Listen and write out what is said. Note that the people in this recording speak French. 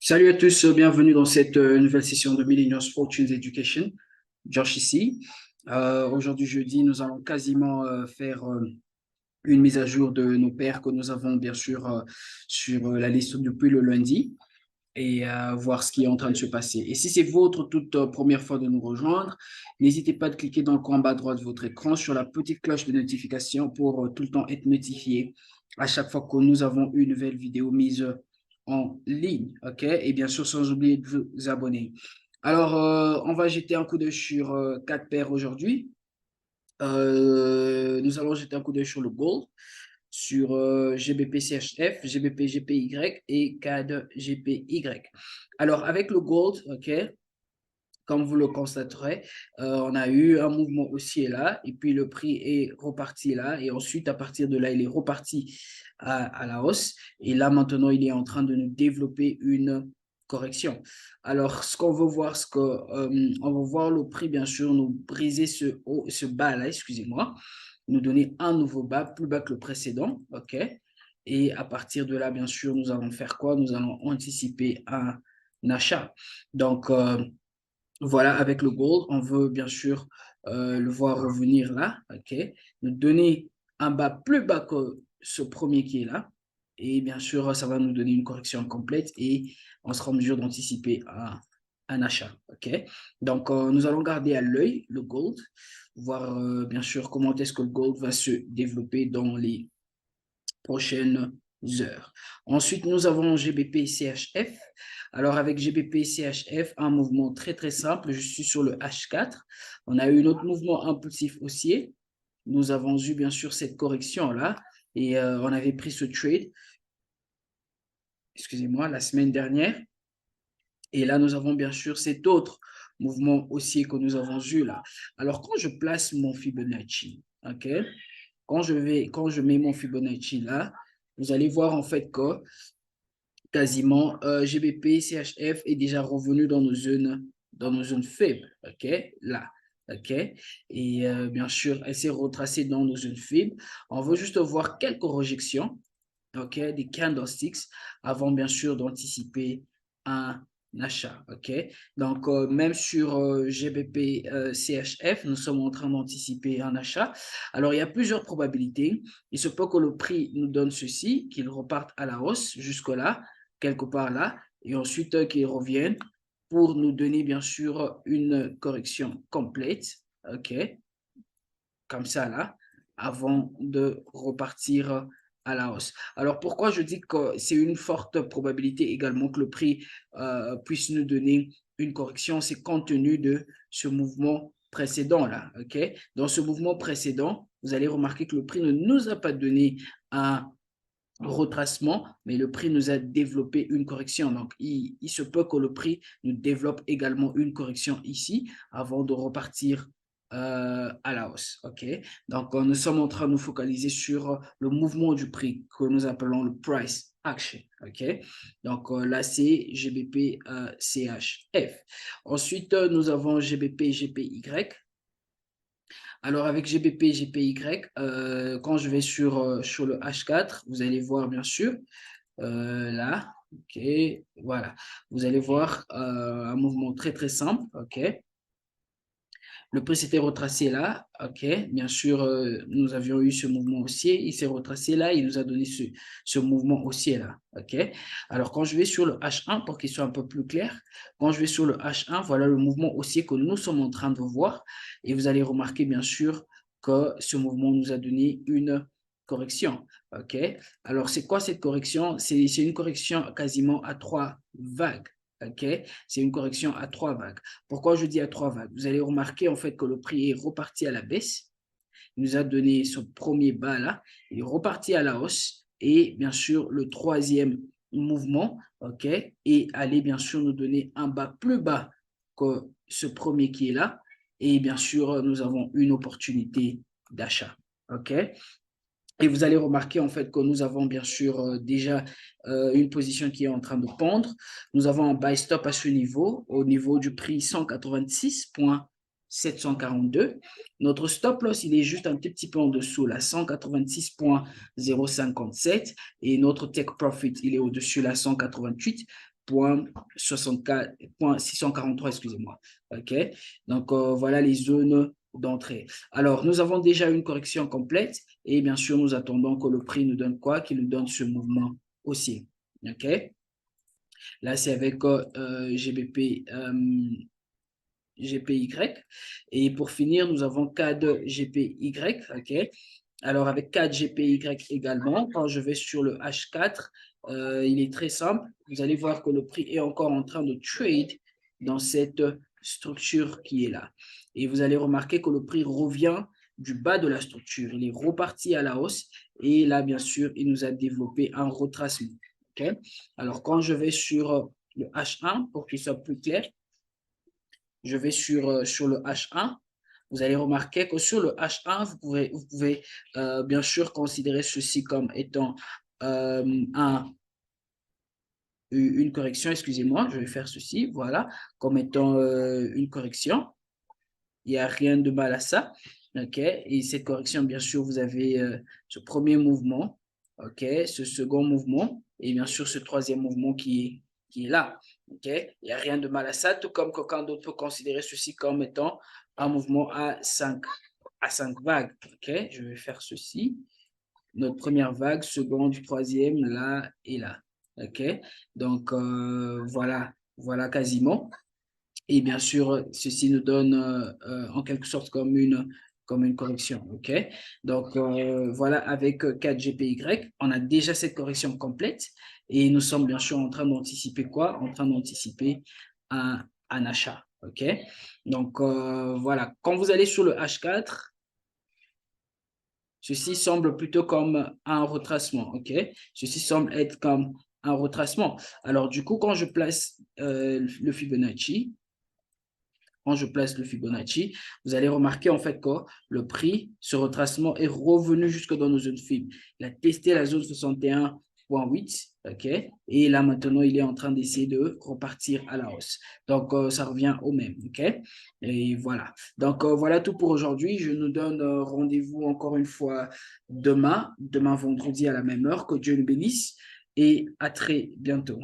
Salut à tous, bienvenue dans cette nouvelle session de Millennials Fortunes Education. Josh ici. Aujourd'hui, jeudi, nous allons quasiment faire une mise à jour de nos paires que nous avons bien sûr sur la liste depuis le lundi et voir ce qui est en train de se passer. Et si c'est votre toute première fois de nous rejoindre, n'hésitez pas de cliquer dans le coin bas droit de votre écran sur la petite cloche de notification pour tout le temps être notifié à chaque fois que nous avons une nouvelle vidéo mise en ligne. OK? Et bien sûr, sans oublier de vous abonner. Alors, on va jeter un coup d'œil sur quatre paires aujourd'hui. Nous allons jeter un coup d'œil sur le gold, sur GBP CHF, GBP GPY et CAD GPY. Alors, avec le gold, OK, comme vous le constaterez, on a eu un mouvement haussier là, et puis le prix est reparti là, et ensuite, à partir de là, il est reparti à la hausse. Et là, maintenant, il est en train de nous développer une correction. Alors, ce qu'on veut voir, on va voir le prix, bien sûr, nous briser ce bas là, excusez-moi, nous donner un nouveau bas, plus bas que le précédent, OK? Et à partir de là, bien sûr, nous allons faire quoi? Nous allons anticiper un achat. Donc, voilà, avec le gold, on veut bien sûr le voir revenir là, OK? Nous donner un bas plus bas que ce premier qui est là. Et bien sûr, ça va nous donner une correction complète et on sera en mesure d'anticiper un achat, OK? Donc, nous allons garder à l'œil le gold, voir bien sûr comment est-ce que le gold va se développer dans les prochaines heures. Ensuite, nous avons GBP CHF. Alors, avec GBP CHF, un mouvement très, très simple. Je suis sur le H4. On a eu un autre mouvement impulsif haussier. Nous avons eu, bien sûr, cette correction-là. Et on avait pris ce trade, excusez-moi, la semaine dernière. Et là, nous avons, bien sûr, cet autre mouvement haussier que nous avons eu là. Alors, quand je place mon Fibonacci, OK? Quand je mets mon Fibonacci là, vous allez voir en fait que quasiment GBP, CHF est déjà revenu dans nos zones faibles, OK, là, OK, et bien sûr, elle s'est retracée dans nos zones faibles. On veut juste voir quelques rejections, OK, des candlesticks avant bien sûr d'anticiper un achat, OK. Donc, même sur GBP CHF, nous sommes en train d'anticiper un achat. Alors, il y a plusieurs probabilités. Il se peut que le prix nous donne ceci, qu'il reparte à la hausse jusque-là, quelque part là, et ensuite qu'il revienne pour nous donner bien sûr une correction complète, OK, comme ça là, avant de repartir à la hausse. Alors pourquoi je dis que c'est une forte probabilité également que le prix puisse nous donner une correction, c'est compte tenu de ce mouvement précédent là, OK? Dans ce mouvement précédent, vous allez remarquer que le prix ne nous a pas donné un retracement, mais le prix nous a développé une correction. Donc, il se peut que le prix nous développe également une correction ici avant de repartir à la hausse. OK? Donc, nous sommes en train de nous focaliser sur le mouvement du prix que nous appelons le price action. OK? Donc, là, c'est GBP CHF. Ensuite, nous avons GBP GPY. Alors, avec GBP, GPY, quand je vais sur le H4, vous allez voir bien sûr, là, OK, voilà. Vous allez voir un mouvement très, très simple, OK. Le prix s'était retracé là, OK. Bien sûr, nous avions eu ce mouvement haussier. Il s'est retracé là, il nous a donné ce mouvement haussier là, OK. Alors, quand je vais sur le H1, pour qu'il soit un peu plus clair, quand je vais sur le H1, voilà le mouvement haussier que nous sommes en train de voir. Et vous allez remarquer, bien sûr, que ce mouvement nous a donné une correction, OK. Alors, c'est quoi cette correction? C'est une correction quasiment à trois vagues. OK, c'est une correction à trois vagues. Pourquoi je dis à trois vagues? Vous allez remarquer en fait que le prix est reparti à la baisse. Il nous a donné ce premier bas là. Il est reparti à la hausse. Et bien sûr, le troisième mouvement, OK, est allé bien sûr nous donner un bas plus bas que ce premier qui est là. Et bien sûr, nous avons une opportunité d'achat. OK. Et vous allez remarquer en fait que nous avons bien sûr déjà une position qui est en train de pondre. Nous avons un buy stop à ce niveau, au niveau du prix 186,742. Notre stop loss, il est juste un petit peu en dessous, là, 186,057. Et notre take profit, il est au-dessus, là, 188. .643, excusez-moi. OK? Donc, voilà les zones d'entrée. Alors, nous avons déjà une correction complète et bien sûr, nous attendons que le prix nous donne quoi? Qu'il nous donne ce mouvement haussier. OK? Là, c'est avec GPY. Et pour finir, nous avons CAD GPY. OK? Alors, avec 4 GPY également, quand je vais sur le H4, il est très simple. Vous allez voir que le prix est encore en train de trade dans cette structure qui est là. Et vous allez remarquer que le prix revient du bas de la structure. Il est reparti à la hausse. Et là, bien sûr, il nous a développé un retracement. Okay? Alors, quand je vais sur le H1, pour qu'il soit plus clair, je vais sur le H1. Vous allez remarquer que sur le H1, vous pouvez bien sûr considérer ceci comme étant une correction, excusez-moi, je vais faire ceci, voilà, comme étant une correction. Il n'y a rien de mal à ça. OK? Et cette correction, bien sûr, vous avez ce premier mouvement, OK? Ce second mouvement, et bien sûr, ce troisième mouvement qui est là. OK? Il n'y a rien de mal à ça, tout comme quelqu'un d'autre peut considérer ceci comme étant un mouvement à 5 vagues. OK? Je vais faire ceci. Notre première vague, seconde, troisième, là et là. OK? Donc, voilà quasiment. Et bien sûr, ceci nous donne en quelque sorte comme une correction. OK? Donc, voilà, avec 4GPY, on a déjà cette correction complète et nous sommes bien sûr en train d'anticiper quoi? En train d'anticiper un achat. OK? Donc, voilà. Quand vous allez sur le H4, ceci semble plutôt comme un retracement. OK? Ceci semble être comme un retracement. Alors, du coup, quand je place le Fibonacci, vous allez remarquer en fait que le prix, ce retracement est revenu jusque dans nos zones fibres. Il a testé la zone 61,8, OK? Et là, maintenant, il est en train d'essayer de repartir à la hausse. Donc, ça revient au même, OK? Et voilà. Donc, voilà tout pour aujourd'hui. Je nous donne rendez-vous encore une fois demain vendredi à la même heure. Que Dieu nous bénisse et à très bientôt.